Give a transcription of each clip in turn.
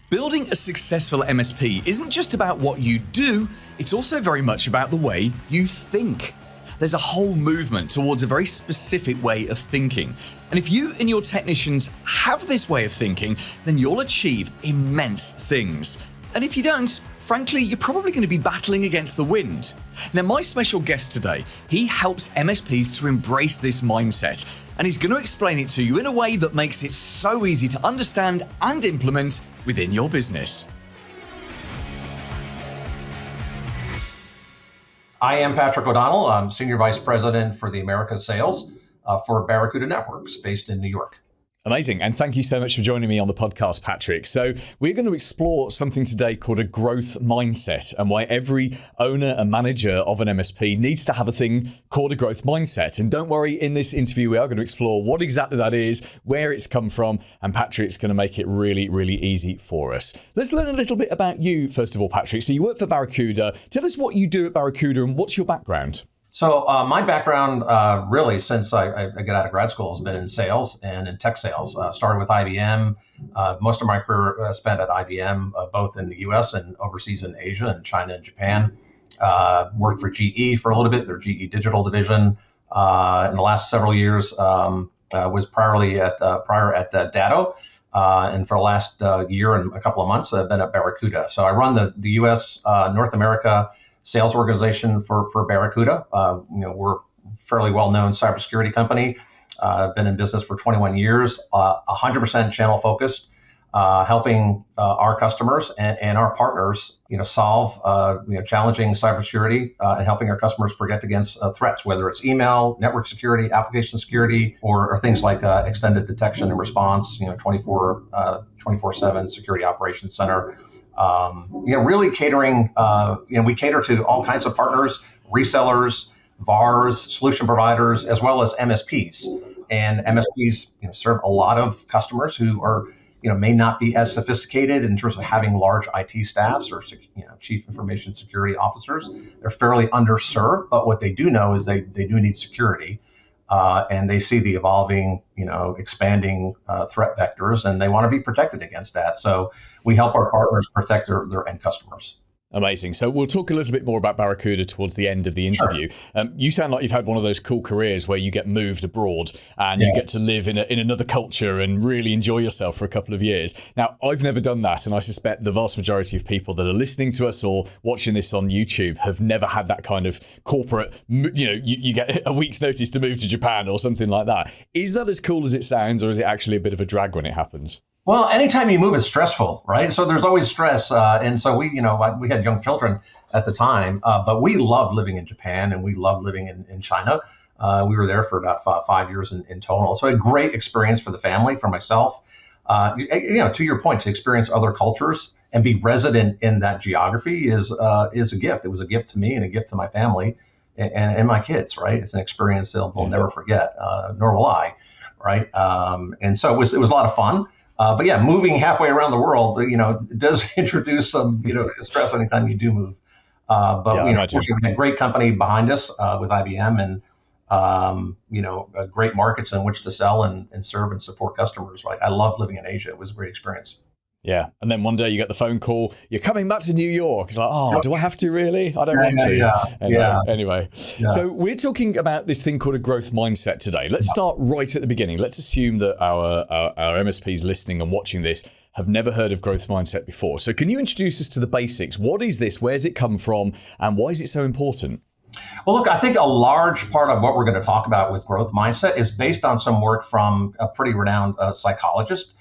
Building a successful MSP isn't just about what you do, it's also very much about the way you think. There's a whole movement towards a very specific way of thinking. And if you and your technicians have this way of thinking, then you'll achieve immense things. And if you don't, frankly, you're probably going to be battling against the wind. Now, my special guest today, he helps MSPs to embrace this mindset, and he's going to explain it to you in a way that makes it so easy to understand and implement within your business. I am Patrick O'Donnell. I'm Senior Vice President for the Americas Sales for Barracuda Networks based in New York. Amazing. And thank you so much for joining me on the podcast, Patrick. So we're going to explore something today called a growth mindset, and why every owner and manager of an MSP needs to have a thing called a growth mindset. And don't worry, in this interview, we are going to explore what exactly that is, where it's come from, and Patrick's going to make it really, really easy for us. Let's learn a little bit about you, first of all, Patrick. So you work for Barracuda. Tell us what you do at Barracuda and what's your background? So my background, really, since I got out of grad school, has been in sales and in tech sales. Started with IBM. Most of my career spent at IBM, both in the U.S. and overseas in Asia and China and Japan. Worked for GE for a little bit, their GE Digital division. In the last several years, was prior at Datto. And for the last year and a couple of months, I've been at Barracuda. So I run the U.S. North America sales organization for Barracuda. We're a fairly well-known cybersecurity company. I've been in business for 21 years, 100% channel focused, helping our customers and our partners, solve challenging cybersecurity and helping our customers protect against threats, whether it's email, network security, application security, or things like extended detection and response, 24/7 security operations center. Really catering, we cater to all kinds of partners, resellers, VARs, solution providers, as well as MSPs. And MSPs, serve a lot of customers who are, may not be as sophisticated in terms of having large IT staffs or, chief information security officers. They're fairly underserved, but what they do know is they do need security. And they see the evolving, expanding threat vectors, and they want to be protected against that. So we help our partners protect their end customers. Amazing. So we'll talk a little bit more about Barracuda towards the end of the interview. Sure. You sound like you've had one of those cool careers where you get moved abroad and you get to live in another culture and really enjoy yourself for a couple of years. Now, I've never done that, and I suspect the vast majority of people that are listening to us or watching this on YouTube have never had that kind of corporate, you get a week's notice to move to Japan or something like that. Is that as cool as it sounds, or is it actually a bit of a drag when it happens? Well, anytime you move, it's stressful, right? So there's always stress. And so we had young children at the time, but we loved living in Japan and we loved living in China. We were there for about 5 years in total. So a great experience for the family, for myself. To your point, to experience other cultures and be resident in that geography is a gift. It was a gift to me and a gift to my family and my kids, right? It's an experience they'll never forget, nor will I, right? And so it was a lot of fun. But yeah, moving halfway around the world, does introduce some, stress anytime you do move. Fortunately, we had great company behind us with IBM and, great markets in which to sell and serve and support customers. Right? I love living in Asia. It was a great experience. Yeah. And then one day you get the phone call, you're coming back to New York. It's like, do I have to really? I don't want to. Anyway. So we're talking about this thing called a growth mindset today. Let's start right at the beginning. Let's assume that our MSPs listening and watching this have never heard of growth mindset before. So can you introduce us to the basics? What is this? Where's it come from? And why is it so important? Well, look, I think a large part of what we're going to talk about with growth mindset is based on some work from a pretty renowned psychologist,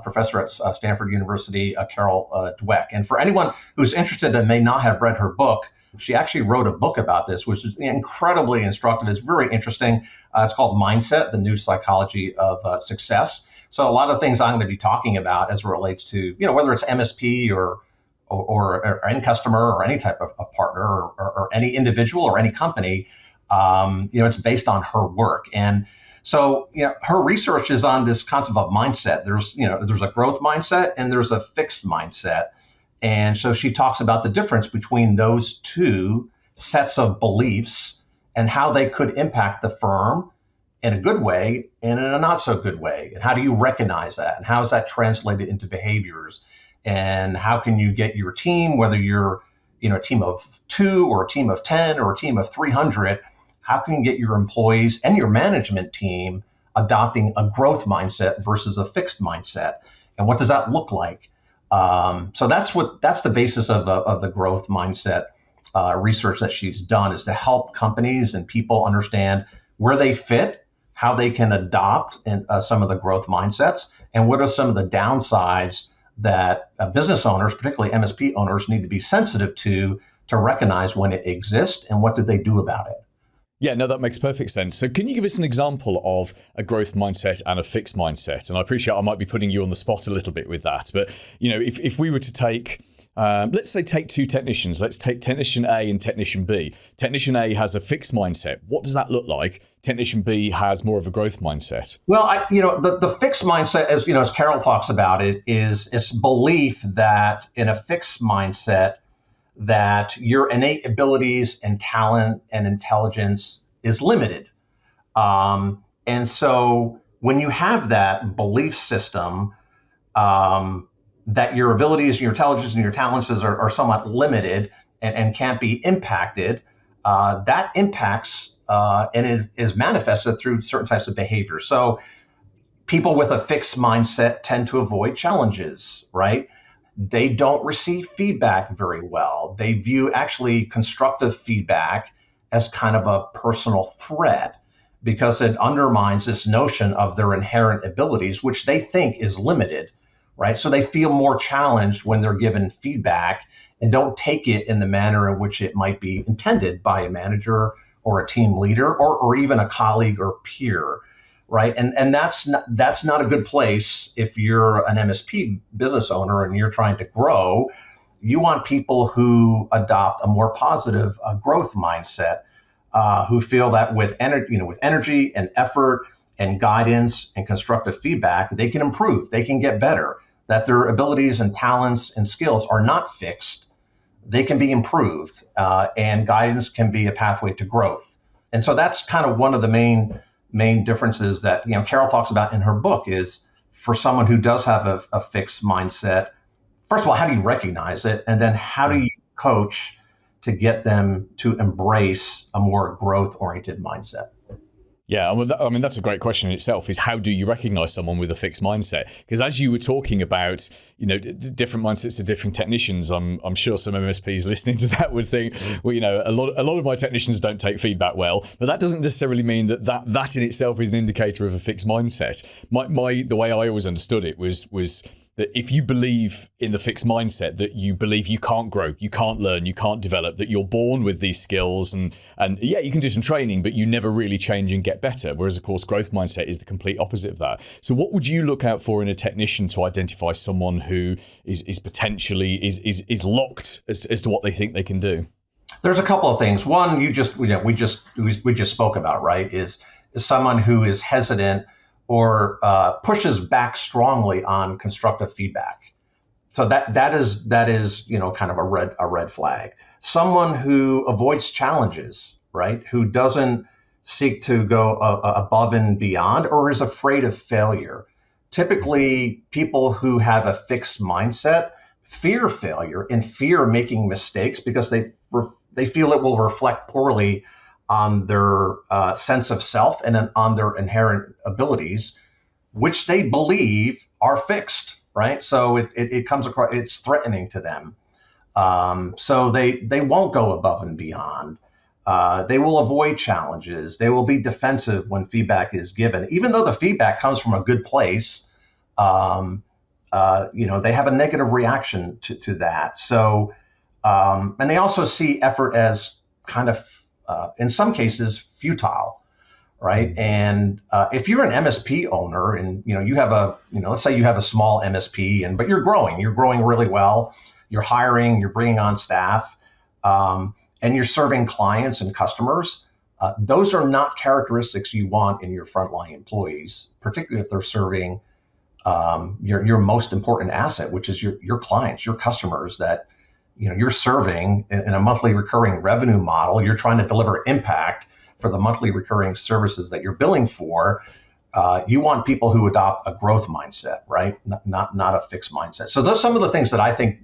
professor at Stanford University, Carol Dweck. And for anyone who's interested and may not have read her book, she actually wrote a book about this, which is incredibly instructive. It's very interesting. It's called Mindset, the New Psychology of Success. So a lot of things I'm going to be talking about as it relates to, whether it's MSP or end customer or any type of partner or any individual or any company, it's based on her work. And so, her research is on this concept of mindset. There's a growth mindset and there's a fixed mindset. And so she talks about the difference between those two sets of beliefs and how they could impact the firm in a good way and in a not so good way. And how do you recognize that? And how is that translated into behaviors? and how can you get your team, whether you're a team of 2 or a team of 10 or a team of 300, how can you get your employees and your management team adopting a growth mindset versus a fixed mindset? And what does that look like? So that's the basis of the growth mindset research that she's done, is to help companies and people understand where they fit, how they can adopt some of the growth mindsets, and what are some of the downsides that business owners, particularly MSP owners, need to be sensitive to recognize when it exists and what do they do about it. Yeah, no, that makes perfect sense. So can you give us an example of a growth mindset and a fixed mindset? And I appreciate I might be putting you on the spot a little bit with that. But, if we were to take, let's say take 2 technicians. Let's take technician A and technician B. Technician A has a fixed mindset. What does that look like? Technician B has more of a growth mindset. Well, the fixed mindset, as Carol talks about it, is belief that in a fixed mindset, that your innate abilities and talent and intelligence is limited. And so when you have that belief system, that your abilities, your intelligence, and your talents are somewhat limited and can't be impacted, that impacts and is manifested through certain types of behavior. So people with a fixed mindset tend to avoid challenges, right? They don't receive feedback very well. They view actually constructive feedback as kind of a personal threat because it undermines this notion of their inherent abilities, which they think is limited, right? So they feel more challenged when they're given feedback and don't take it in the manner in which it might be intended by a manager or a team leader or even a colleague or peer. Right. And that's not a good place if you're an MSP business owner and you're trying to grow. You want people who adopt a more positive growth mindset, who feel that with energy and effort and guidance and constructive feedback, they can improve, they can get better, that their abilities and talents and skills are not fixed. They can be improved, and guidance can be a pathway to growth. And so that's kind of one of the main differences that Carol talks about in her book, is for someone who does have a fixed mindset, first of all, how do you recognize it? And then how do you coach to get them to embrace a more growth-oriented mindset? Yeah, I mean, that's a great question in itself, is how do you recognize someone with a fixed mindset? Because as you were talking about, different mindsets of different technicians, I'm sure some MSPs listening to that would think, well, a lot of my technicians don't take feedback well, but that doesn't necessarily mean that in itself is an indicator of a fixed mindset. The way I always understood it was that if you believe in the fixed mindset, that you believe you can't grow, you can't learn, you can't develop, that you're born with these skills and yeah, you can do some training, but you never really change and get better. Whereas, of course, growth mindset is the complete opposite of that. So what would you look out for in a technician to identify someone who is potentially is locked as to what they think they can do? There's a couple of things. One, we just spoke about, right, is someone who is hesitant or pushes back strongly on constructive feedback. So that is kind of a red flag. Someone who avoids challenges, right? Who doesn't seek to go above and beyond or is afraid of failure. Typically, people who have a fixed mindset fear failure and fear making mistakes because they feel it will reflect poorly on their sense of self and on their inherent abilities, which they believe are fixed, right? So it comes across, it's threatening to them. So they won't go above and beyond. They will avoid challenges. They will be defensive when feedback is given, even though the feedback comes from a good place. They have a negative reaction to that. So, and they also see effort as kind of in some cases futile, right? And if you're an MSP owner and you have let's say you have a small MSP but you're growing really well, you're hiring, you're bringing on staff, and you're serving clients and customers, those are not characteristics you want in your frontline employees, particularly if they're serving your most important asset, which is your clients, your customers that you're serving in a monthly recurring revenue model. You're trying to deliver impact for the monthly recurring services that you're billing for. You want people who adopt a growth mindset, right? Not a fixed mindset. So those are some of the things that I think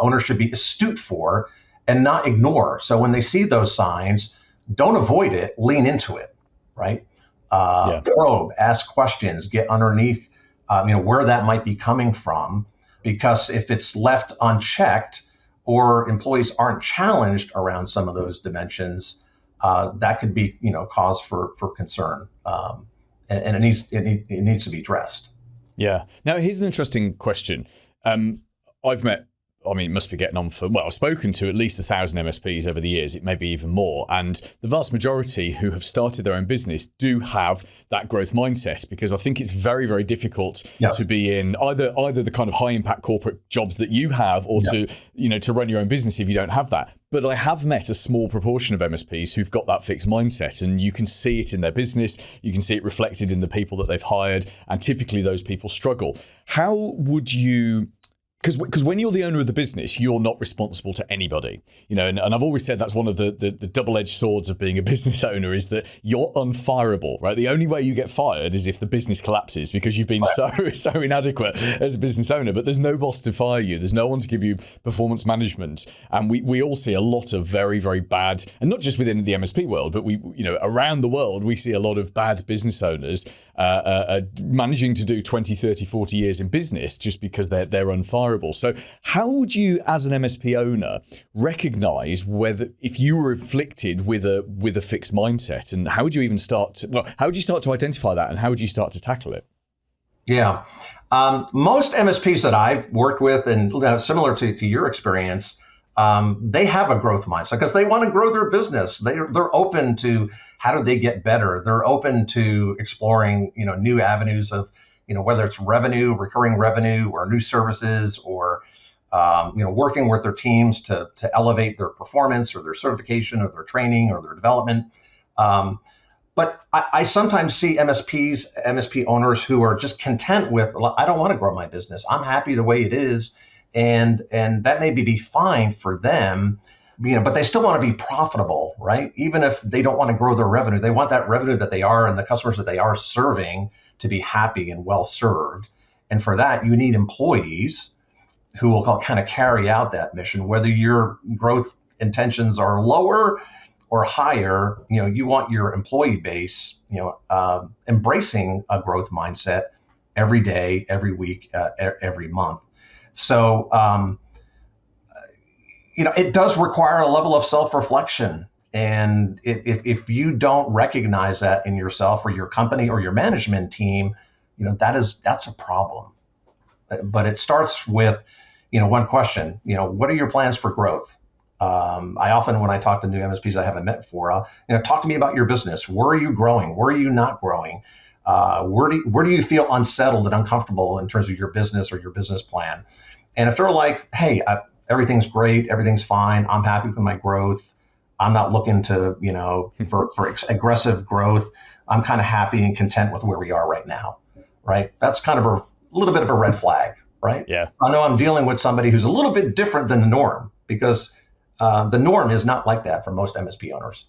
owners should be astute for and not ignore. So when they see those signs, don't avoid it, lean into it, right? Probe, ask questions, get underneath, where that might be coming from, because if it's left unchecked or employees aren't challenged around some of those dimensions, that could be, cause for concern, and it needs to be addressed. Yeah. Now, here's an interesting question. It must be getting on I've spoken to at least 1,000 MSPs over the years. It may be even more. And the vast majority who have started their own business do have that growth mindset, because I think it's very, very difficult to be in either the kind of high impact corporate jobs that you have, or to run your own business if you don't have that. But I have met a small proportion of MSPs who've got that fixed mindset, and you can see it in their business. You can see it reflected in the people that they've hired, and typically those people struggle. How would you... Because when you're the owner of the business, you're not responsible to anybody, and I've always said that's one of the double-edged swords of being a business owner, is that you're unfireable, right? The only way you get fired is if the business collapses, because you've been so inadequate as a business owner. But there's no boss to fire you. There's no one to give you performance management. And we all see a lot of very, very bad, and not just within the MSP world, but around the world, we see a lot of bad business owners managing to do 20, 30, 40 years in business just because they're unfireable. So how would you, as an MSP owner, recognize if you were afflicted with a fixed mindset, and how would you even start to identify that, and how would you start to tackle it? Yeah. Most MSPs that I've worked with, and similar to your experience, they have a growth mindset because they want to grow their business. They're open to how do they get better. They're open to exploring, new avenues of, whether it's revenue, recurring revenue, or new services, or working with their teams to elevate their performance, or their certification, or their training, or their development. But I sometimes see MSP owners who are just content with, I don't want to grow my business. I'm happy the way it is. And that may be fine for them, but they still want to be profitable, right? Even if they don't want to grow their revenue, they want that revenue that they are and the customers that they are serving to be happy and well served. And for that, you need employees who will kind of carry out that mission. Whether your growth intentions are lower or higher, you want your employee base, embracing a growth mindset every day, every week, every month. So, it does require a level of self-reflection. And if you don't recognize that in yourself or your company or your management team, that's a problem. But it starts with, one question, what are your plans for growth? I often, when I talk to new MSPs I haven't met before, talk to me about your business. Where are you growing? Where are you not growing? Where do you feel unsettled and uncomfortable in terms of your business or your business plan? And if they're like, hey, everything's great, everything's fine, I'm happy with my growth, I'm not looking to, for aggressive growth, I'm kind of happy and content with where we are right now, right? That's kind of a little bit of a red flag, right? Yeah. I know I'm dealing with somebody who's a little bit different than the norm, because the norm is not like that for most MSP owners.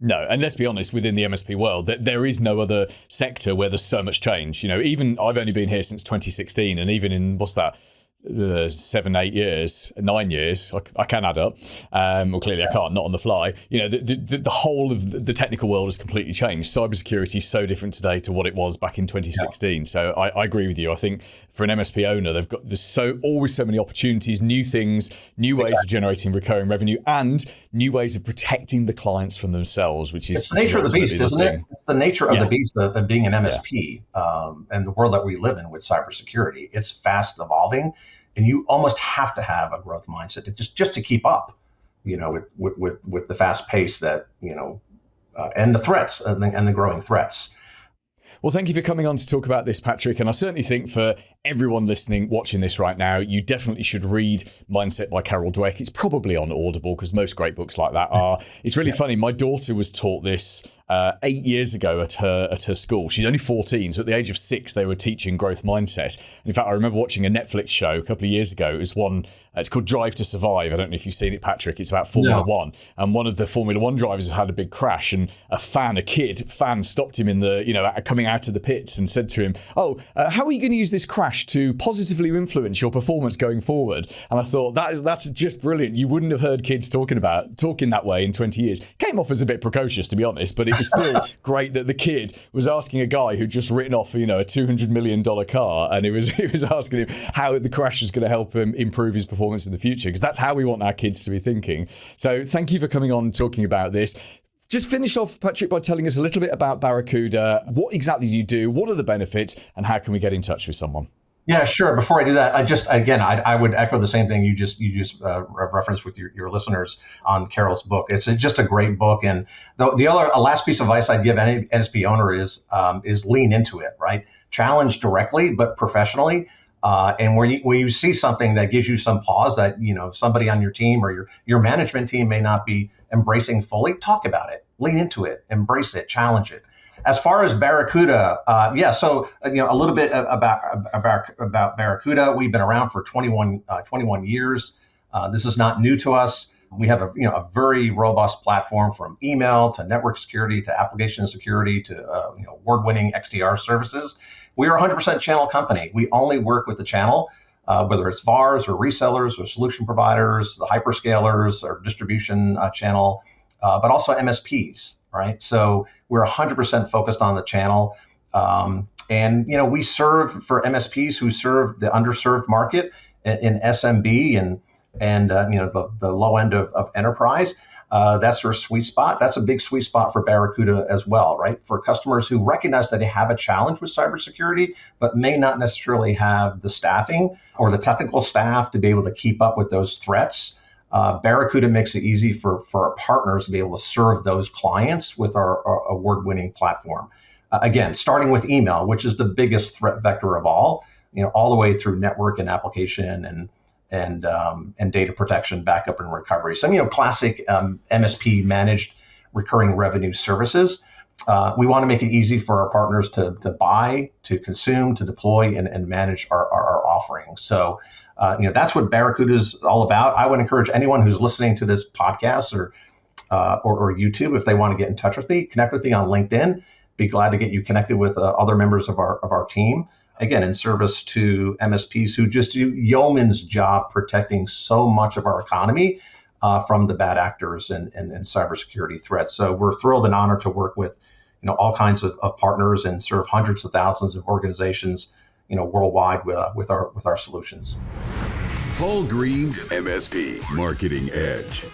No, and let's be honest, within the MSP world, there is no other sector where there's so much change. Even I've only been here since 2016, and even in 7, 8 years, 9 years, I can add up. Well, clearly I can't, not on the fly. The whole of the technical world has completely changed. Cybersecurity is so different today to what it was back in 2016. Yeah. So I agree with you. I think for an MSP owner, there's always so many opportunities, new things, new ways of generating recurring revenue, and new ways of protecting the clients from themselves, which is the nature of the beast, isn't it? It's the nature of the beast of being an MSP, and the world that we live in with cybersecurity. It's fast evolving. And you almost have to have a growth mindset just to keep up, with the fast pace that, and the threats and the growing threats. Well, thank you for coming on to talk about this, Patrick. And I certainly think for everyone listening, watching this right now, you definitely should read Mindset by Carol Dweck. It's probably on Audible, because most great books like that are. It's really funny. My daughter was taught this 8 years ago at her school. She's only 14, so at the age of 6, they were teaching growth mindset. And in fact, I remember watching a Netflix show a couple of years ago. It was one, it's called Drive to Survive. I don't know if you've seen it, Patrick. It's about Formula One. And one of the Formula One drivers had a big crash, and a kid fan stopped him in the, coming out of the pits and said to him, how are you going to use this crash to positively influence your performance going forward? And I thought, that's just brilliant. You wouldn't have heard kids talking that way in 20 years. Came off as a bit precocious, to be honest, but it was still great that the kid was asking a guy who'd just written off, a $200 million car, and he was asking him how the crash was going to help him improve his performance in the future, because that's how we want our kids to be thinking. So thank you for coming on and talking about this. Just finish off, Patrick, by telling us a little bit about Barracuda. What exactly do you do? What are the benefits? And how can we get in touch with someone? Yeah, sure. Before I do that, I would echo the same thing you just referenced with your listeners on Carol's book. It's just a great book. And the last piece of advice I'd give any NSP owner is lean into it, right? Challenge directly, but professionally. And where you see something that gives you some pause that, somebody on your team or your management team may not be embracing fully, talk about it, lean into it, embrace it, challenge it. As far as Barracuda, a little bit about Barracuda. We've been around for 21 years. This is not new to us. We have a very robust platform, from email to network security to application security to award-winning XDR services. We are a 100% channel company. We only work with the channel, whether it's VARs or resellers or solution providers, the hyperscalers or distribution channel, but also MSPs, right? So we're 100% focused on the channel. And we serve for MSPs who serve the underserved market in SMB and the low end of enterprise. That's their sweet spot. That's a big sweet spot for Barracuda as well, right? For customers who recognize that they have a challenge with cybersecurity, but may not necessarily have the staffing or the technical staff to be able to keep up with those threats. Barracuda makes it easy for our partners to be able to serve those clients with our award-winning platform. Again, starting with email, which is the biggest threat vector of all the way through network and application and data protection, backup and recovery. Some classic MSP managed recurring revenue services. We want to make it easy for our partners to buy, to consume, to deploy, and manage our offerings. So that's what Barracuda is all about. I would encourage anyone who's listening to this podcast or YouTube, if they want to get in touch with me, connect with me on LinkedIn. Be glad to get you connected with other members of our team. Again, in service to MSPs who just do yeoman's job protecting so much of our economy from the bad actors and cybersecurity threats. So we're thrilled and honored to work with all kinds of partners and serve hundreds of thousands of organizations worldwide with our solutions. Paul Green's MSP Marketing Edge.